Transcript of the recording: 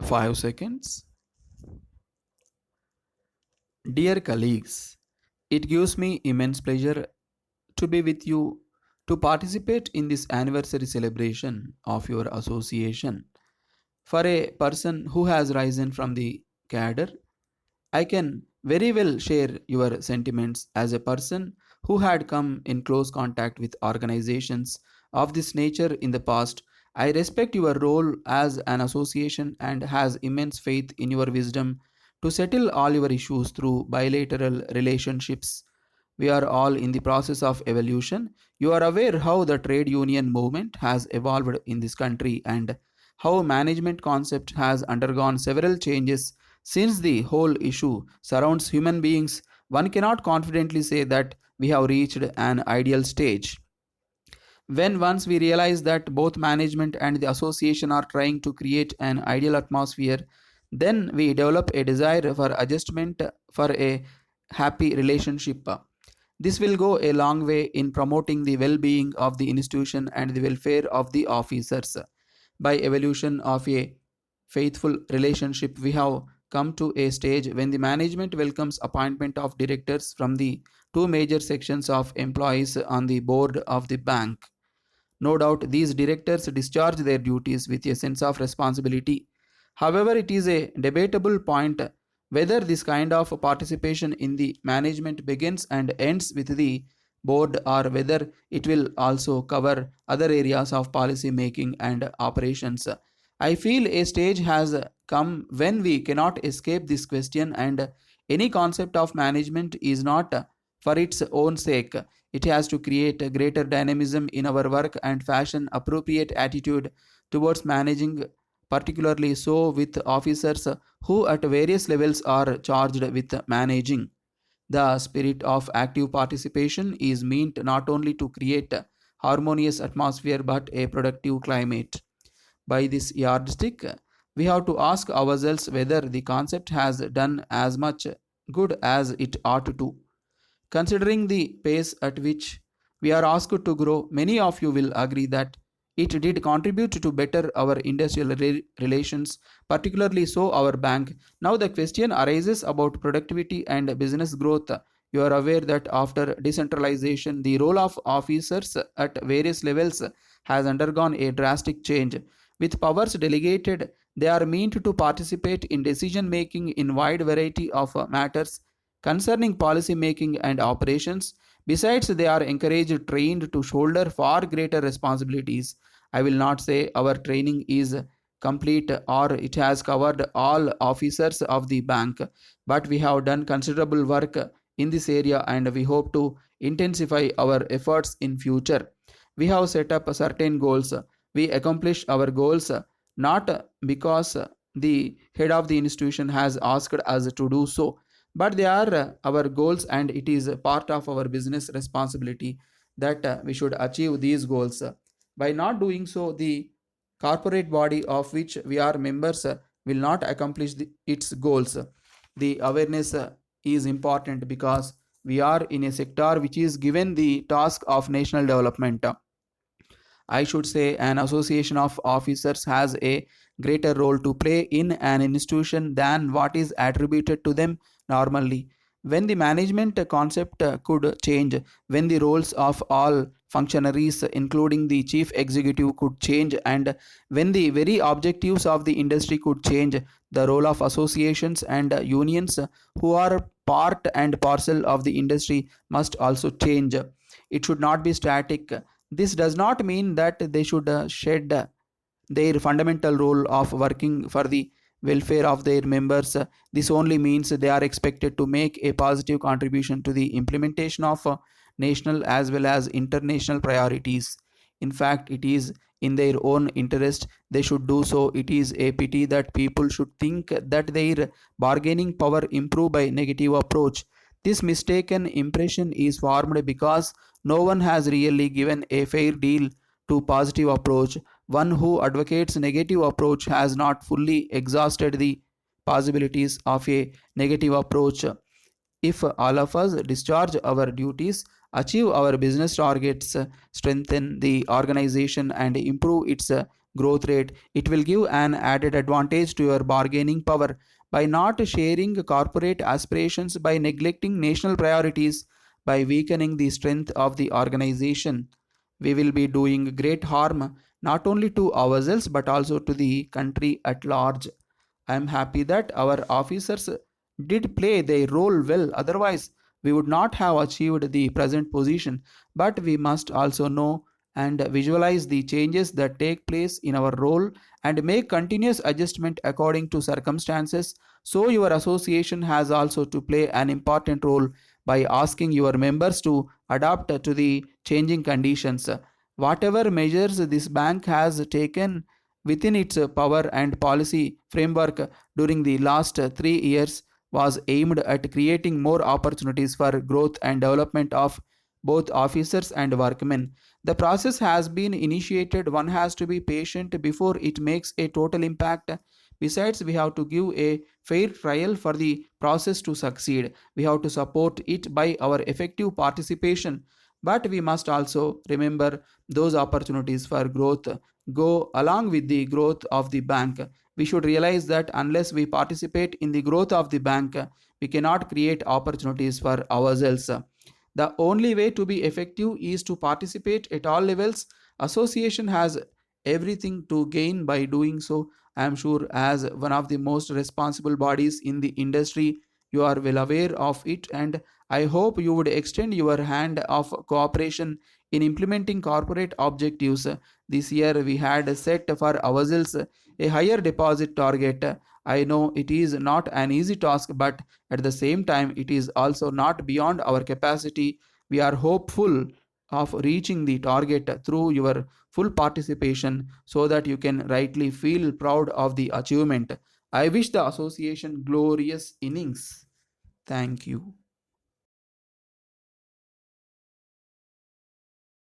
5 seconds. Dear colleagues, it gives me immense pleasure to be with you to participate in this anniversary celebration of your association. For a person who has risen from the cadre, I can very well share your sentiments as a person who had come in close contact with organizations of this nature in the past. I respect your role as an association and has immense faith in your wisdom to settle all your issues through bilateral relationships. We are all in the process of evolution. You are aware how the trade union movement has evolved in this country and how management concept has undergone several changes since the whole issue surrounds human beings. One cannot confidently say that we have reached an ideal stage. When once we realize that both management and the association are trying to create an ideal atmosphere, then we develop a desire for adjustment for a happy relationship. This will go a long way in promoting the well being of the institution and the welfare of the officers. By evolution of a faithful relationship, we have come to a stage when the management welcomes appointment of directors from the two major sections of employees on the board of the bank. No doubt these directors discharge their duties with a sense of responsibility. However, it is a debatable point whether this kind of participation in the management begins and ends with the board or whether it will also cover other areas of policy making and operations. I feel a stage has come when we cannot escape this question, and any concept of management is not for its own sake. It has to create a greater dynamism in our work and fashion appropriate attitude towards managing, particularly so with officers who at various levels are charged with managing. The spirit of active participation is meant not only to create a harmonious atmosphere but a productive climate. By this yardstick, we have to ask ourselves whether the concept has done as much good as it ought to. Considering the pace at which we are asked to grow, many of you will agree that it did contribute to better our industrial relations, particularly so our bank. Now the question arises about productivity and business growth. You are aware that after decentralization, the role of officers at various levels has undergone a drastic change. With powers delegated, they are meant to participate in decision making in wide variety of matters concerning policy making and operations. Besides, they are encouraged trained to shoulder far greater responsibilities. I will not say our training is complete or it has covered all officers of the bank, but we have done considerable work in this area and we hope to intensify our efforts in future. We have set up certain goals. We accomplish our goals not because the head of the institution has asked us to do so, but they are our goals and it is a part of our business responsibility that we should achieve these goals. By not doing so, the corporate body of which we are members will not accomplish its goals. The awareness is important because we are in a sector which is given the task of national development. I should say an association of officers has a greater role to play in an institution than what is attributed to them normally. When the management concept could change, when the roles of all functionaries, including the chief executive, could change, and when the very objectives of the industry could change, the role of associations and unions, who are part and parcel of the industry, must also change. It should not be static. This does not mean that they should shed their fundamental role of working for the welfare of their members. This only means they are expected to make a positive contribution to the implementation of national as well as international priorities. In fact, it is in their own interest they should do so. It is a pity that people should think that their bargaining power improve by negative approach. This mistaken impression is formed because no one has really given a fair deal to positive approach. One who advocates negative approach has not fully exhausted the possibilities of a negative approach. If all of us discharge our duties, achieve our business targets, strengthen the organization, and improve its growth rate. It will give an added advantage to your bargaining power. By not sharing corporate aspirations, by neglecting national priorities, by weakening the strength of the organization, we will be doing great harm not only to ourselves but also to the country at large. I am happy that our officers did play their role well, otherwise, we would not have achieved the present position. But we must also know and visualize the changes that take place in our role and make continuous adjustment according to circumstances. So, your association has also to play an important role by asking your members to adapt to the changing conditions. Whatever measures this bank has taken within its power and policy framework during the last 3 years was aimed at creating more opportunities for growth and development of both officers and workmen. The process has been initiated. One has to be patient before it makes a total impact. Besides, we have to give a fair trial for the process to succeed. We have to support it by our effective participation. But we must also remember those opportunities for growth go along with the growth of the bank. We should realize that unless we participate in the growth of the bank, we cannot create opportunities for ourselves. The only way to be effective is to participate at all levels. Association has everything to gain by doing so. I am sure, as one of the most responsible bodies in the industry, you are well aware of it, and I hope you would extend your hand of cooperation in implementing corporate objectives. This year, we had set for ourselves a higher deposit target. I know it is not an easy task, but at the same time, it is also not beyond our capacity. We are hopeful of reaching the target through your full participation so that you can rightly feel proud of the achievement. I wish the association glorious innings. Thank you.